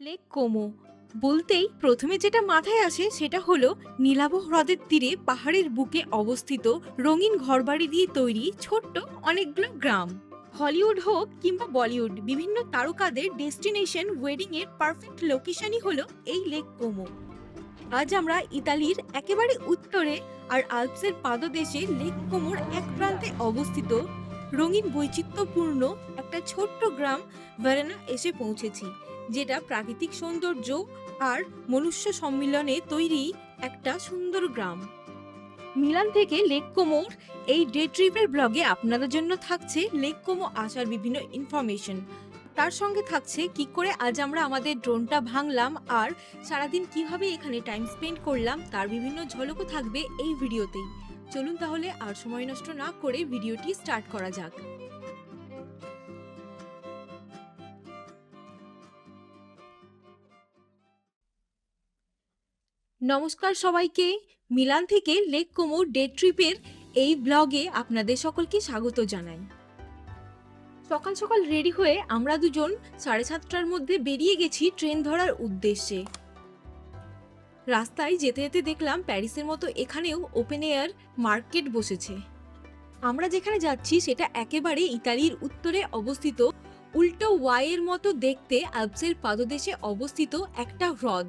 Lake Como বলতেই প্রথমে যেটা মাথায় আসে সেটা হলো নীলাভ হ্রদের তীরে পাহাড়ের বুকে অবস্থিত রঙিন ঘরবাড়ি দিয়ে তৈরি ছোট্ট অনেকগুলো গ্রাম। হলিউড হোক কিংবা বলিউড, বিভিন্ন তারকাদের ডেস্টিনেশন ওয়েডিং এর পারফেক্ট লোকেশনই হলো এই লেক কোমো। আজ আমরা ইতালির একেবারে উত্তরে আর আল্পসের পাদদেশে লেক কোমোর এক প্রান্তে অবস্থিত রঙিন বৈচিত্র্যপূর্ণ একটা ছোট্ট গ্রাম ভারেনা এসে পৌঁছেছি, যেটা প্রাকৃতিক সৌন্দর্য আর মনুষ্য সম্মিলনে তৈরি একটা সুন্দর গ্রাম। মিলান থেকে লেক কোমোর এই ডে ট্রিপের ব্লগে আপনাদের জন্য থাকছে লেক কোমো আসার বিভিন্ন ইনফরমেশন। তার সঙ্গে থাকছে কি করে আজ আমরা আমাদের ড্রোনটা ভাঙলাম আর সারাদিন কিভাবে এখানে টাইম স্পেন্ড করলাম তার বিভিন্ন ঝলকও থাকবে এই ভিডিওতেই। চলুন তাহলে আর সময় নষ্ট না করে ভিডিওটি স্টার্ট করা যাক। নমস্কার সবাইকে, মিলান থেকে লেক কোমো ডে ট্রিপের এই ব্লগে আপনাদের সকলকে স্বাগত জানাই। সকাল সকাল রেডি হয়ে আমরা দুজন 7:30টার মধ্যে বেরিয়ে গেছি ট্রেন ধরার উদ্দেশ্যে। রাস্তায় যেতে যেতে দেখলাম প্যারিসের মতো এখানেও ওপেন এয়ার মার্কেট বসেছে। আমরা যেখানে যাচ্ছি সেটা একেবারে ইতালির উত্তরে অবস্থিত উল্টো ওয়াইয়ের মতো দেখতে আল্পসের পাদদেশে অবস্থিত একটা হ্রদ।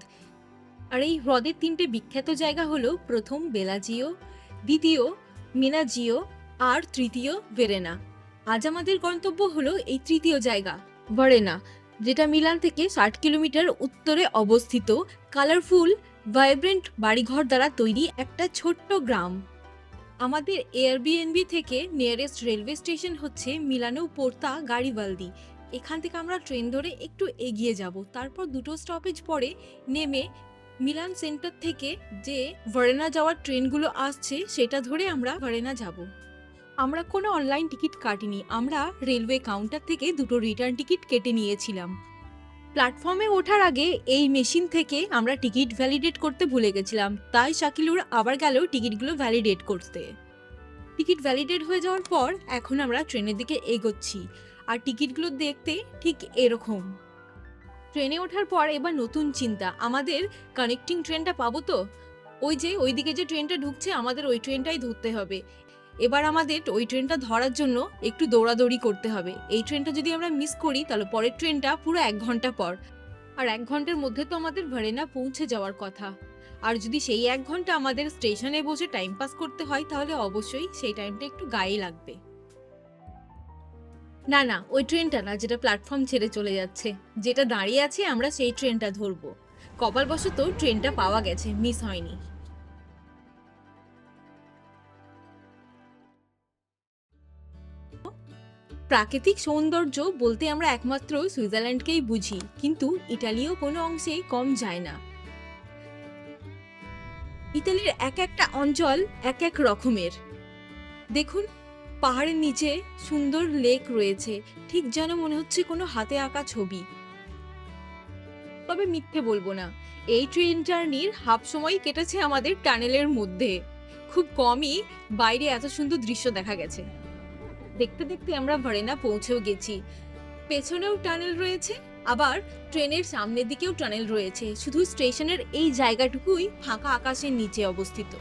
আর এই হ্রদের 3টে বিখ্যাত জায়গা হলো, প্রথম বেলাজিও, দ্বিতীয় মিনাজিও আর তৃতীয় ভেরেনা। আজ আমাদের গন্তব্য হলো এই তৃতীয় জায়গা ভারেনা, যেটা মিলান থেকে 60 কিলোমিটার উত্তরে অবস্থিত কালারফুল ভাইব্রেন্ট বাড়িঘর দ্বারা তৈরি একটা ছোট্ট গ্রাম। আমাদের এয়ারবিএনবি থেকে নিয়ারেস্ট রেলওয়ে স্টেশন হচ্ছে মিলানো পোর্তা গারিবালদি। এখান থেকে আমরা ট্রেন ধরে একটু এগিয়ে যাব, তারপর 2টো স্টপেজ পরে নেমে মিলান সেন্টার থেকে যে ভারেনা যাওয়ার ট্রেনগুলো আসছে সেটা ধরে আমরা ভারেনা যাব। আমরা কোনো অনলাইন টিকিট কাটিনি, আমরা রেলওয়ে কাউন্টার থেকে 2টো রিটার্ন টিকিট কেটে নিয়েছিলাম। প্ল্যাটফর্মে ওঠার আগে এই মেশিন থেকে আমরা টিকিট ভ্যালিডেট করতে ভুলে গেছিলাম, তাই শাকিলুর আবার গেল টিকিটগুলো ভ্যালিডেট করতে। টিকিট ভ্যালিডেট হয়ে যাওয়ার পর এখন আমরা ট্রেনের দিকে এগোচ্ছি, আর টিকিটগুলো দেখতে ঠিক এরকম। ট্রেনে ওঠার পর এবার নতুন চিন্তা, আমাদের কানেক্টিং ট্রেনটা পাবো তো? ওই যে ওইদিকে যে ট্রেনটা ঢুকছে আমাদের ওই ট্রেনটাই ধরতে হবে। এবার আমাদের ওই ট্রেনটা ধরার জন্য একটু দৌড়াদৌড়ি করতে হবে। এই ট্রেনটা যদি আমরা মিস করি তাহলে পরের ট্রেনটা পুরো 1 ঘন্টা পর, আর 1 ঘন্টার মধ্যে তো আমাদের ভারেনা পৌঁছে যাওয়ার কথা। আর যদি সেই 1 ঘন্টা আমাদের স্টেশনে বসে টাইম পাস করতে হয় তাহলে অবশ্যই সেই টাইমটা একটু গায়ে লাগবে। না না, ওই ট্রেনটা না যেটা প্ল্যাটফর্ম ছেড়ে চলে যাচ্ছে, যেটা দাঁড়িয়ে আছে আমরা সেই ট্রেনটা ধরবো। কপালবশত ট্রেনটা পাওয়া গেছে, মিস হয়নি। প্রাকৃতিক সৌন্দর্য বলতে আমরা একমাত্র সুইজারল্যান্ডকেই বুঝি, কিন্তু ইটালিও কোনো অংশেই কম যায় না। ইতালির এক একটা অঞ্চল এক এক রকমের। দেখুন, পাহাড়ের নিচে সুন্দর লেক রয়েছে, ঠিক যেন মনে হচ্ছে কোনো হাতে আঁকা ছবি। তবে মিথ্যে বলবো না, এই ট্রেন জার্নির হাফ সময় কেটেছে আমাদের টানেলের মধ্যে। খুব কমই বাইরে এত সুন্দর দৃশ্য দেখা গেছে। দেখতে দেখতে আমরা ভারেনা পৌঁছেও গেছি। পেছনেও টানেল রয়েছে, আবার ট্রেনের সামনের দিকেও টানেল রয়েছে। শুধু স্টেশনের এই জায়গাটুকুই ফাঁকা আকাশের নিচে অবস্থিত।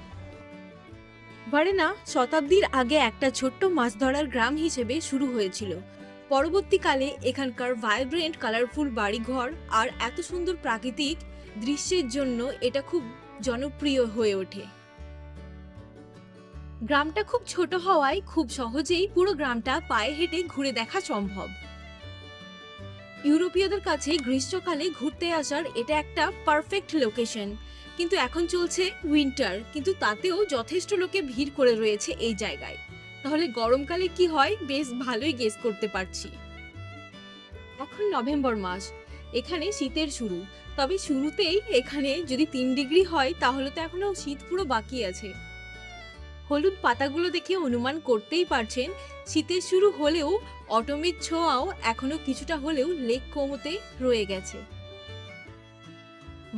ভারেনা শতাব্দীর আগে একটা ছোট্ট মাছ ধরার গ্রাম হিসেবে শুরু হয়েছিল। পরবর্তীকালে এখানকার ভাইব্রেন্ট কালারফুল বাড়িঘর আর এত সুন্দর প্রাকৃতিক দৃশ্যের জন্য এটা খুব জনপ্রিয় হয়ে ওঠে। গ্রামটা খুব ছোট হওয়ায় খুব সহজেই পুরো গ্রামটা পায়ে হেঁটে ঘুরে দেখা সম্ভব। ইউরোপীয়দের কাছে গ্রীষ্মকালে ঘুরতে আসার এটা একটা পারফেক্ট লোকেশন। কিন্তু এখন চলছে উইন্টার, কিন্তু তাতেও যথেষ্ট লোকে ভিড় করে রয়েছে এই জায়গায়। তাহলে গরমকালে কি হয় বেশ ভালোই গেস করতে পারছি। এখন নভেম্বর মাস, এখানে শীতের শুরু। তবে শুরুতেই এখানে যদি 3 ডিগ্রি হয় তাহলে তো এখনো শীত পুরো বাকি আছে। হলুদ পাতাগুলো দেখে অনুমান করতেই পারছেন শীতের শুরু হলেও অটমের ছোঁয়াও এখনো কিছুটা হলেও লেক কোমোতে রয়ে গেছে।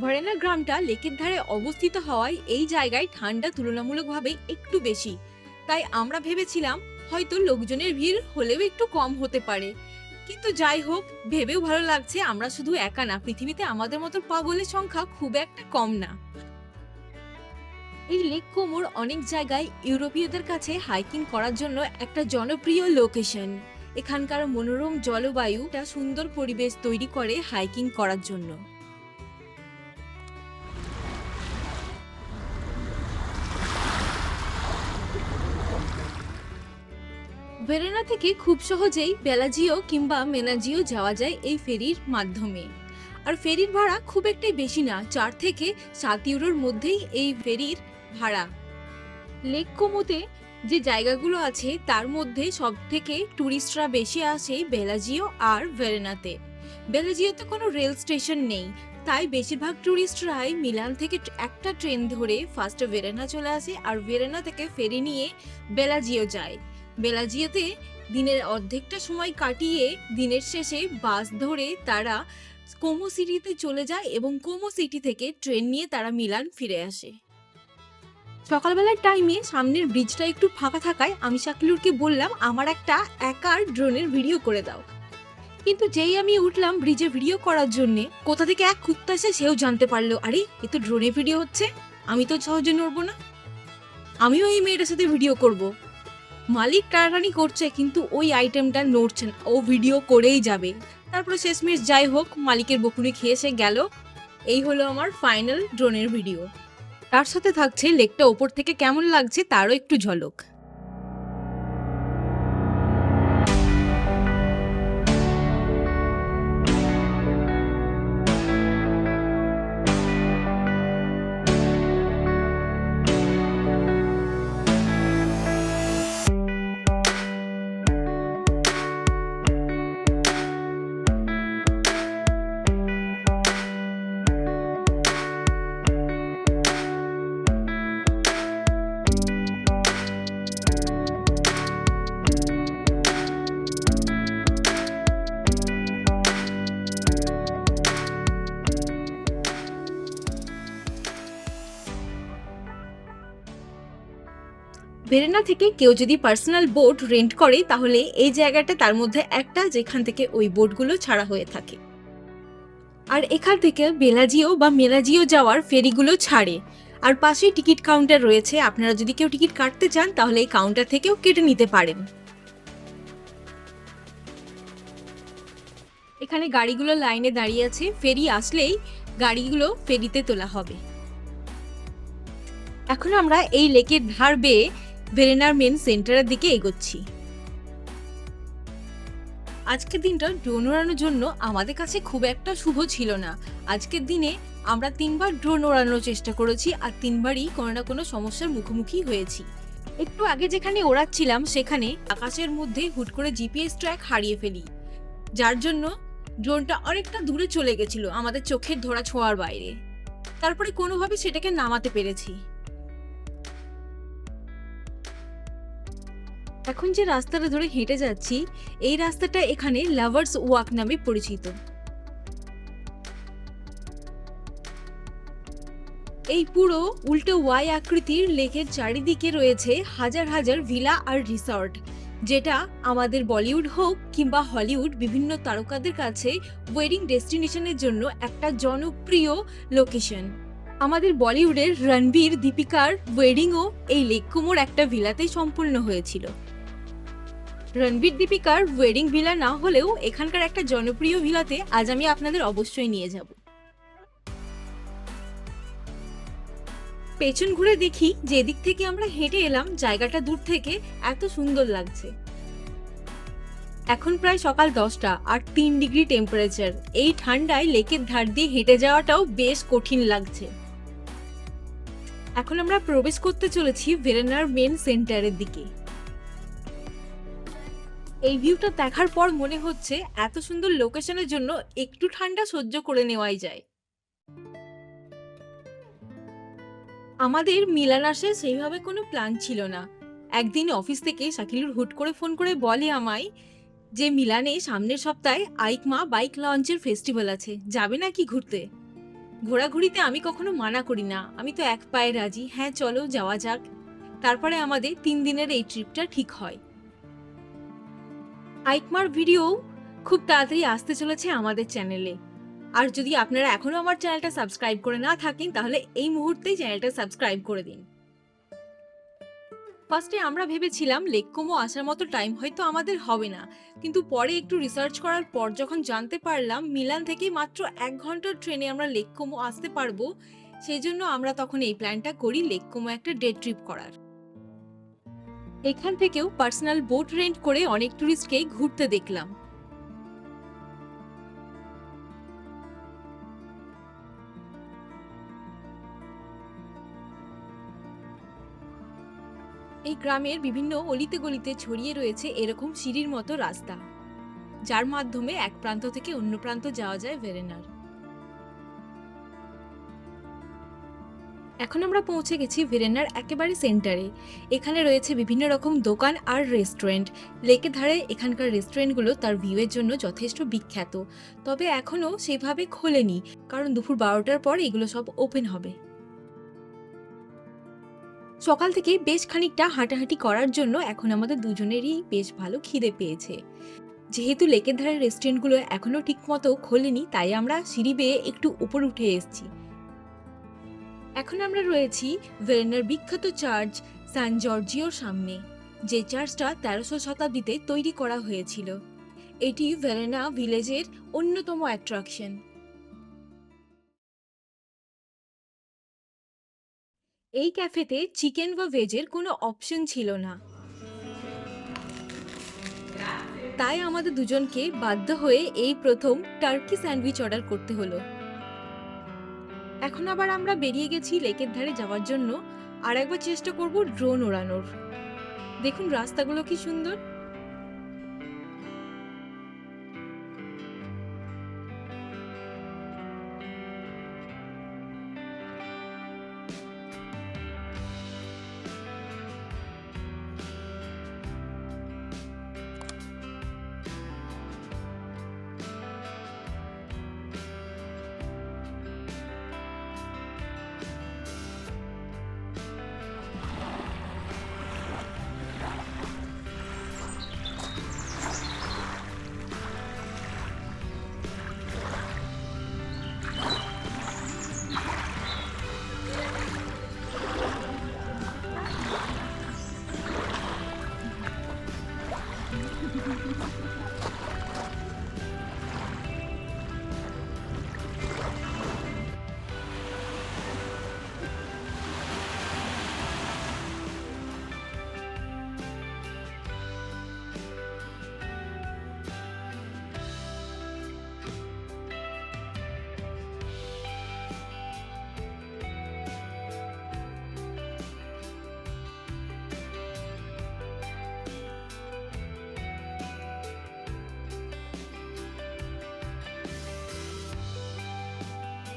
ভারেনা গ্রামটা লেকের ধারে অবস্থিত হওয়ায় এই জায়গায় ঠান্ডা তুলনামূলকভাবে একটু বেশি, তাই আমরা ভেবেছিলাম হয়তো লোকজনের ভিড় হলেও একটু কম হতে পারে। কিন্তু যাই হোক, ভেবেও ভালো লাগছে আমরা শুধু একা না, পৃথিবীতে আমাদের মতো পাগলের সংখ্যা খুব একটা কম না। এই লেক কোমোর অনেক জায়গায় ইউরোপীয়দের কাছে হাইকিং করার জন্য একটা জনপ্রিয় লোকেশন। এখানকার মনোরম জলবায়ু একটা সুন্দর পরিবেশ তৈরি করে হাইকিং করার জন্য। ভেরোনা থেকে খুব সহজেই বেলাজিও কিংবা মেনাজিও যাওয়া যায় এই ফেরির মাধ্যমে। আর ফেরির ভাড়া খুব একটাই বেশি না, 4 থেকে 7 ইউরোর মধ্যেই এই ফেরির ভাড়া। লেক কোমোতে যে জায়গাগুলো আছে তার মধ্যে সব থেকে ট্যুরিস্টরা বেশি আসে বেলাজিও আর ভেরোনাতে। বেলাজিওতে কোনো রেল স্টেশন নেই, তাই বেশিরভাগ ট্যুরিস্টরাই মিলান থেকে একটা ট্রেন ধরে ফার্স্টে ভেরোনা চলে আসে আর ভেরোনা থেকে ফেরি নিয়ে বেলাজিও যায়। বেলাজিওতে দিনের অর্ধেকটা সময় কাটিয়ে দিনের শেষে বাস ধরে তারা কোমো সিটিতে চলে যায় এবং কোমো সিটি থেকে ট্রেন নিয়ে তারা মিলান ফিরে আসে। সকালবেলার টাইমে সামনের ব্রিজটা একটু ফাঁকা থাকায় আমি শাকিলুরকে বললাম আমার একটা একার ড্রোনের ভিডিও করে দাও। কিন্তু যেই আমি উঠলাম ব্রিজে ভিডিও করার জন্য, কোথা থেকে এক কুত্তা এসে সেও জানতে পারলো আরে এ তো ড্রোনে ভিডিও হচ্ছে, আমি তো সহজে নড়বো না, আমিও এই মেয়েটার সাথে ভিডিও করব। মালিক টানাটানি করছে কিন্তু ওই আইটেমটা নড়ছে না, ও ভিডিও করেই যাবে। তারপরে শেষমেশ যাই হোক মালিকের বকুনি খেয়ে সে গেল। এই হলো আমার ফাইনাল ড্রোনের ভিডিও। তার সাথে থাকছে লেকটা ওপর থেকে কেমন লাগছে তারও একটু ঝলক। ভেরেনা থেকে কেউ যদি পার্সোনাল বোট রেন্ট করে তাহলে এই জায়গাটা তার মধ্যে একটা, যেখান থেকে ওই বোটগুলো ছাড়া হয়ে থাকে। আর এখান থেকে বেলাজিও বা মেলাজিও যাওয়ার ফেরিগুলো ছাড়ে। আর পাশেই টিকিট কাউন্টার রয়েছে, আপনারা যদি কেউ টিকিট কাটতে চান তাহলে এই কাউন্টার থেকেও কেটে নিতে পারেন। এখানে গাড়িগুলো লাইনে দাঁড়িয়ে আছে, ফেরি আসলেই গাড়িগুলো ফেরিতে তোলা হবে। এখন আমরা এই লেকের ধার বেয়ে ভেরেনার মেন সেন্টারের দিকে এগোচ্ছি। আজকের দিনটা ড্রোন ওড়ানোর জন্য আমাদের কাছে খুব একটা শুভ ছিল না। আজকের দিনে আমরা 3বার ড্রোন ওড়ানোর চেষ্টা করেছি আর 3বারই কোনো না কোনো সমস্যার মুখোমুখি হয়েছি। একটু আগে যেখানে ওড়াচ্ছিলাম সেখানে আকাশের মধ্যে হুট করে জিপিএস ট্র্যাক হারিয়ে ফেলি, যার জন্য ড্রোনটা অনেকটা দূরে চলে গেছিল আমাদের চোখের ধরা ছোঁয়ার বাইরে। তারপরে কোনোভাবে সেটাকে নামাতে পেরেছি। এখন যে রাস্তাটা ধরে হেঁটে যাচ্ছি এই রাস্তাটা এখানে লাভার্স ওয়াক নামে পরিচিত। এই পুরো উল্টো ওয়াই আকৃতির লেকের চারিদিকে রয়েছে হাজার হাজার ভিলা আর রিসর্ট, যেটা আমাদের বলিউড হোক কিংবা হলিউড বিভিন্ন তারকাদের কাছে ওয়েডিং ডেস্টিনেশনের জন্য একটা জনপ্রিয় লোকেশন। আমাদের বলিউডের রণবীর দীপিকার ওয়েডিংও এই লেক কোমোর একটা ভিলাতেই সম্পূর্ণ হয়েছিল। রণবীর দীপিকার ওয়েডিং ভিলা না হলেও এখানকার একটা জনপ্রিয় ভিলাতে আজ আমি আপনাদের অবশ্যই নিয়ে যাব। পেছন ঘুরে দেখি যে এদিক থেকে আমরা হেঁটে এলাম জায়গাটা দূর থেকে এত সুন্দর লাগছে। এখন প্রায় সকাল 10টা আর 3 ডিগ্রি টেম্পারেচার। এই ঠান্ডায় লেকের ধার দিয়ে হেঁটে যাওয়াটাও বেশ কঠিন লাগছে। এখন আমরা প্রবেশ করতে চলেছি ভেরেনার মেন সেন্টারের দিকে। এই ভিউটা দেখার পর মনে হচ্ছে এত সুন্দর লোকেশনের জন্য একটু ঠান্ডা সহ্য করে নেওয়াই যায়। আমাদের মিলান আসার সেইভাবে কোনো প্ল্যান ছিল না। একদিন অফিস থেকে শাকিলুর হুট করে ফোন করে বলে আমায় যে মিলানে সামনের সপ্তাহে আইকমা বাইক লঞ্চের ফেস্টিভ্যাল আছে, যাবে নাকি ঘুরতে? ঘোরাঘুরিতে আমি কখনো মানা করি না, আমি তো এক পায়ে রাজি, হ্যাঁ চলো যাওয়া যাক। তারপরে আমাদের 3 দিনের এই ট্রিপটা ঠিক হয়। আইকমার ভিডিও খুব তাড়াতাড়ি আসতে চলেছে আমাদের চ্যানেলে। আর যদি আপনারা এখনো আমার চ্যানেলটা সাবস্ক্রাইব করে না থাকেন তাহলে এই মুহূর্তেই চ্যানেলটা সাবস্ক্রাইব করে দিন। ফার্স্টে আমরা ভেবেছিলাম লেক কোমো আসার মতো টাইম হয়তো আমাদের হবে না, কিন্তু পরে একটু রিসার্চ করার পর যখন জানতে পারলাম মিলান থেকে মাত্র 1 ঘন্টার ট্রেনে আমরা লেক কোমো আসতে পারবো, সেই জন্য আমরা তখন এই প্ল্যানটা করি লেক কোমো একটা ডে ট্রিপ করার। এখান থেকেও পার্সোনাল বোট রেন্ট করে অনেক ট্যুরিস্টকেই ঘুরতে দেখলাম। এই গ্রামের বিভিন্ন অলিতে গলিতে ছড়িয়ে রয়েছে এরকম সিঁড়ির মতো রাস্তা, যার মাধ্যমে এক প্রান্ত থেকে অন্য প্রান্ত যাওয়া যায় ভেরেনার। এখন আমরা পৌঁছে গেছি ভেরেনার একেবারে সেন্টারে। এখানে রয়েছে বিভিন্ন রকম দোকান আর রেস্টুরেন্ট। লেকের ধারে এখানকার রেস্টুরেন্টগুলো তার ভিউয়ের জন্য যথেষ্ট বিখ্যাত, তবে এখনও সেভাবে খোলেনি, কারণ দুপুর 12টার পর এগুলো সব ওপেন হবে। সকাল থেকে বেশ খানিকটা হাঁটাহাঁটি করার জন্য এখন আমাদের দুজনেরই বেশ ভালো খিদে পেয়েছে। যেহেতু লেকের ধারের রেস্টুরেন্টগুলো এখনো ঠিকমতো খোলেনি, তাই আমরা সিঁড়ি বেয়ে একটু উপর উঠে এসেছি। এখন আমরা রয়েছি ভেরেনার বিখ্যাত চার্চ সান জর্জিওর সামনে, যে চার্চটা 1300 শতাব্দীতে তৈরি করা হয়েছিল। এটি ভেরেনা ভিলেজের অন্যতম অ্যাট্রাকশন। এই ক্যাফেতে চিকেন বা ভেজের কোনো অপশন ছিল না, তাই আমাদের দুজনকে বাধ্য হয়ে এই প্রথম টার্কি স্যান্ডউইচ অর্ডার করতে হলো। এখন আবার আমরা বেরিয়ে গেছি লেকের ধারে যাওয়ার জন্য। আর একবার চেষ্টা করব ড্রোন ওড়ানোর। দেখুন রাস্তাগুলো কি সুন্দর।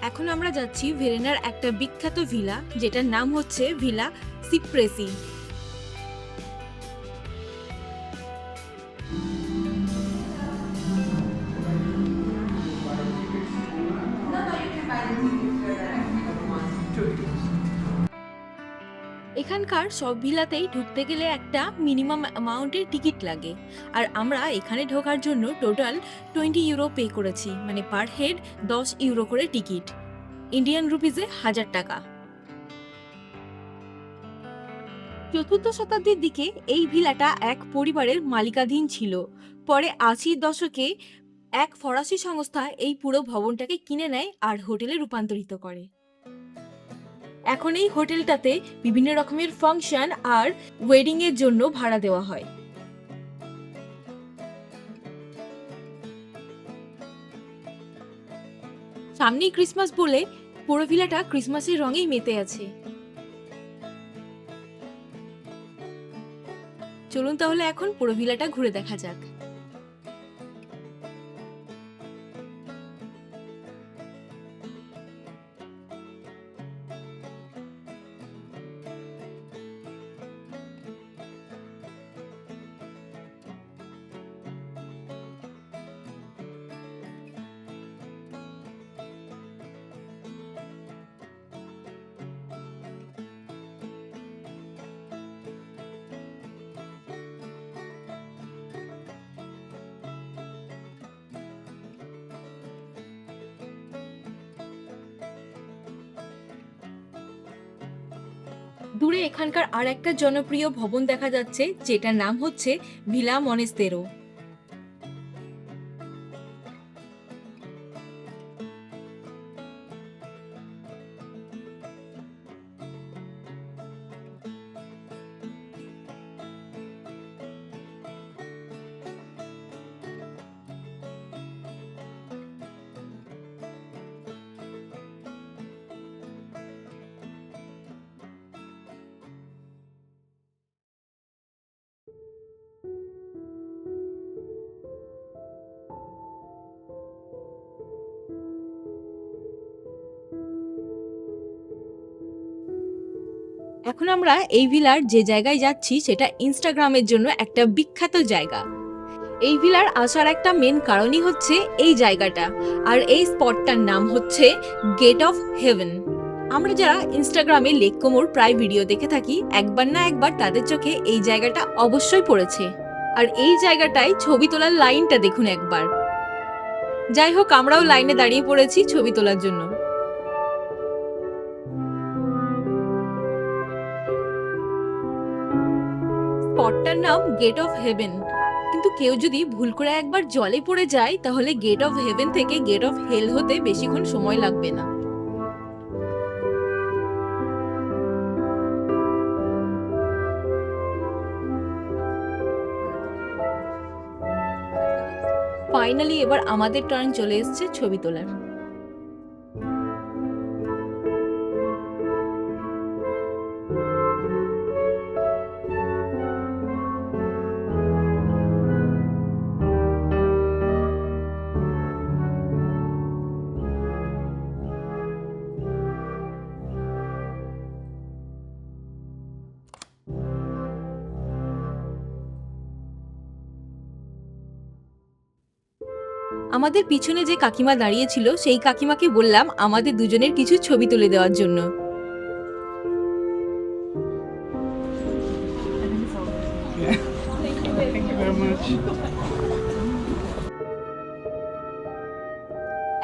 এখন আমরা যাচ্ছি ভেরেনার একটা বিখ্যাত ভিলা, যেটার নাম হচ্ছে ভিলা সিপ্রেসি। এখানকার সব ভিলাতেই ঢুকতে গেলে একটা মিনিমাম অ্যামাউন্টের টিকিট লাগে, আর আমরা এখানে ঢোকার জন্য টোটাল 20 ইউরো পে করেছি, মানে পার হেড 10 ইউরো করে টিকিট, ইন্ডিয়ান রুপিজে 1000 টাকা। চতুর্থ শতাব্দীর দিকে এই ভিলাটা এক পরিবারের মালিকাধীন ছিল। পরে 80 দশকে এক ফরাসি সংস্থা এই পুরো ভবনটাকে কিনে নেয় আর হোটেলে রূপান্তরিত করে। এখন এই হোটেলটাতে বিভিন্ন রকমের ফাংশন আর ওয়েডিং এর জন্য ভাড়া দেওয়া হয়। সামনেই ক্রিসমাস বলে পুরো ভিলাটা ক্রিসমাসের রঙেই মেতে আছে। চলুন তাহলে এখন পুরো ভিলাটা ঘুরে দেখা যাক। দূরে এখানকার আর একটা জনপ্রিয় ভবন দেখা যাচ্ছে, যেটার নাম হচ্ছে ভিলা মনেস্তেরো। এখন আমরা এই ভিলার যে জায়গায় যাচ্ছি সেটা ইনস্টাগ্রামের জন্য একটা বিখ্যাত জায়গা। এই ভিলার আসার একটা মেন কারণই হচ্ছে এই জায়গাটা, আর এই স্পটটার নাম হচ্ছে গেট অফ হেভেন। আমরা যারা ইনস্টাগ্রামে লেক কোমোর প্রায় ভিডিও দেখে থাকি, একবার না একবার তাদের চোখে এই জায়গাটা অবশ্যই পড়েছে। আর এই জায়গাটায় ছবি তোলার লাইনটা দেখুন একবার। যাই হোক, আমরাও লাইনে দাঁড়িয়ে পড়েছি ছবি তোলার জন্য। স্পটটার নাম গেট অফ হেভেন, কিন্তু কেউ যদি ভুল করে একবার জলে পড়ে যায় তাহলে গেট অফ হেভেন থেকে গেট অফ হেল হতে বেশিক্ষণ সময় লাগবে না। ফাইনালি এবার আমাদের টার্ন চলে এসেছে ছবি তোলার। আমাদের পিছনে যে কাকিমা দাঁড়িয়েছিল সেই কাকিমাকে বললাম আমাদের দুজনের কিছু ছবি তুলে দেওয়ার জন্য।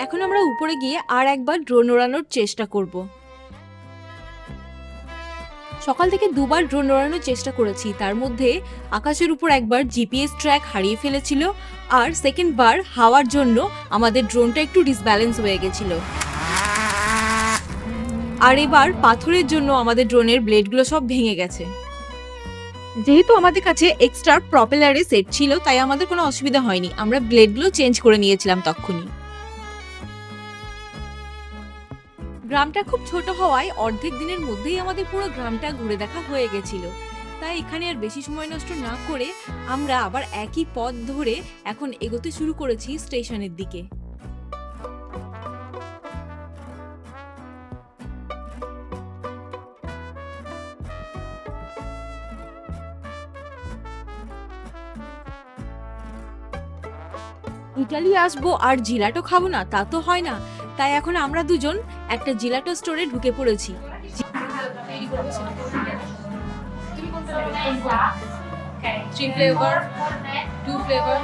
এখন আমরা উপরে গিয়ে আর একবার ড্রোন ওড়ানোর চেষ্টা করব। সকাল থেকে দুবার ড্রোন ওড়ানোর চেষ্টা করেছি, তার মধ্যে আকাশের উপর একবার জিপিএস ট্র্যাক হারিয়ে ফেলেছিল, আর সেকেন্ড বার হাওয়ার জন্য আমাদের ড্রোনটা একটু ডিসব্যালেন্স হয়ে গেছিল। আর এবার পাথরের জন্য আমাদের ড্রোনের ব্লেডগুলো সব ভেঙে গেছে। যেহেতু আমাদের কাছে এক্সট্রা প্রপেলারের সেট ছিল তাই আমাদের কোনো অসুবিধা হয়নি, আমরা ব্লেডগুলো চেঞ্জ করে নিয়েছিলাম তখনই। গ্রামটা খুব ছোট হওয়ায় অর্ধেক দিনের মধ্যেই আমাদের পুরো গ্রামটা ঘুরে দেখা হয়ে গেছিল, তাই এখানে আর বেশি সময় নষ্ট না করে আমরা আবার একই পথ ধরে এখন এগোতে শুরু করেছি স্টেশনের দিকে। ইটালি আসবো আর জিলাটো খাবো না তা তো হয় না, তাই এখন আমরা দুজন একটা জিলাটো স্টোরে ঢুকে পড়েছি। Three flavor, two flavor,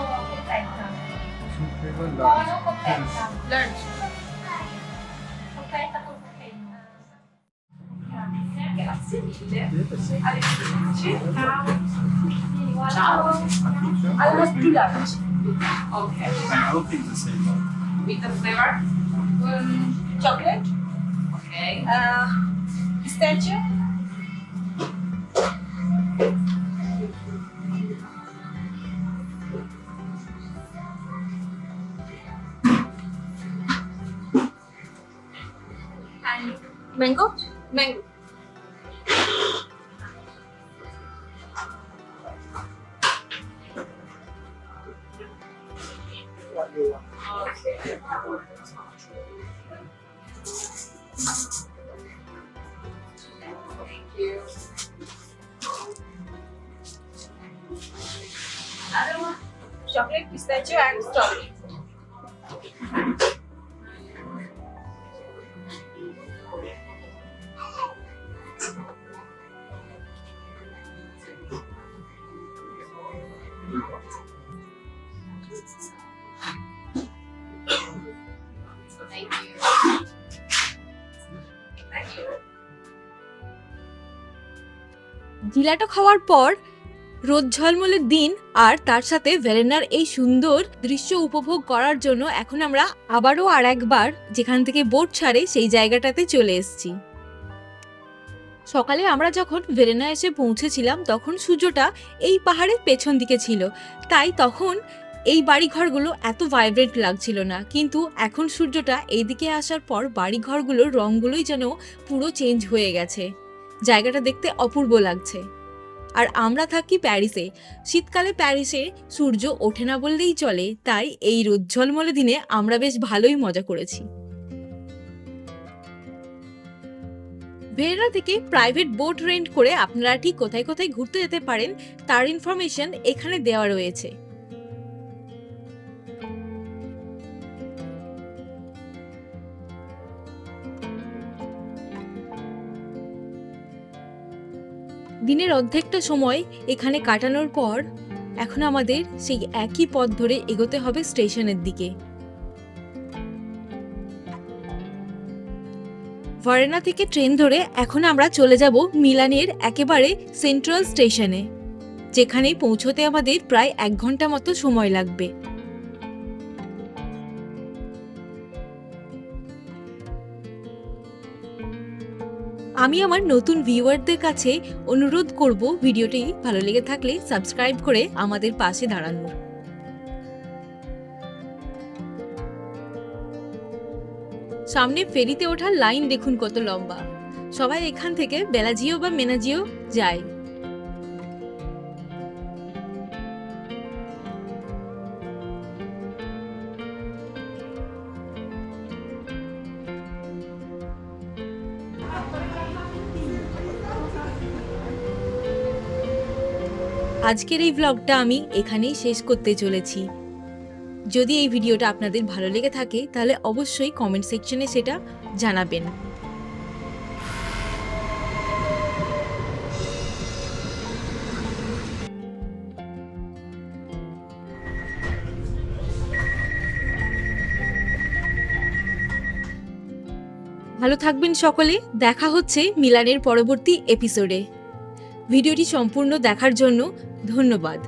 large. Almost too large. Okay. I'll pick the same one. With the flavor? Chocolate. Okay. Pistachio. And mango? Mango. Thank you. Another one? Chocolate, pistachio, and strawberry. Thank you. Thank you. জিলাটো খাওয়ার পর রোদ ঝলমলের দিন আর তার সাথে ভেরেনার এই সুন্দর দৃশ্য উপভোগ করার জন্য এখন আমরা আবারও আর একবার যেখান থেকে বোট ছাড়ে সেই জায়গাটাতে চলে এসেছি। সকালে আমরা যখন ভেরেনা এসে পৌঁছেছিলাম তখন সূর্যটা এই পাহাড়ের পেছন দিকে ছিল, তাই তখন এই বাড়িঘরগুলো এত ভাইব্রেন্ট লাগছিল না, কিন্তু এখন সূর্যটা এইদিকে আসার পর বাড়িঘরগুলোর রঙগুলোই যেন পুরো চেঞ্জ হয়ে গেছে। জায়গাটা দেখতে অপূর্ব লাগছে। আর আমরা থাকি প্যারিসে। শীতকালে প্যারিসে সূর্য ওঠে না বললেই চলে, তাই এই রোদ ঝলমলে দিনে আমরা বেশ ভালোই মজা করেছি। ভেরেনা থেকে প্রাইভেট বোট রেন্ট করে আপনারা ঠিক কোথায় কোথায় ঘুরতে যেতে পারেন তার ইনফরমেশন এখানে দেওয়া রয়েছে। দিনের অর্ধেকটা সময় এখানে কাটানোর পর এখন আমাদের সেই একই পথ ধরে এগোতে হবে স্টেশনের দিকে। ভারেনা থেকে ট্রেন ধরে এখন আমরা চলে যাব মিলানের একেবারে সেন্ট্রাল স্টেশনে, যেখানে পৌঁছতে আমাদের প্রায় 1 ঘন্টা মতো সময় লাগবে। আমি আমার নতুন ভিউয়ারদের কাছে অনুরোধ করব ভিডিওটি ভালো লেগে থাকলে সাবস্ক্রাইব করে আমাদের পাশে দাঁড়ানোর। সামনে ফেরিতে ওঠার লাইন দেখুন কত লম্বা। সবাই এখান থেকে বেলাজিও বা মেনাজিও যায়। আজকের এই ব্লগটা আমি এখানেই শেষ করতে চলেছি। যদি এই ভিডিওটা আপনাদের ভালো লেগে থাকে তাহলে অবশ্যই কমেন্ট সেকশনে সেটা জানাবেন। ভালো থাকবেন সকলে। দেখা হচ্ছে মিলানের পরবর্তী এপিসোডে। ভিডিওটি সম্পূর্ণ দেখার জন্য ধন্যবাদ।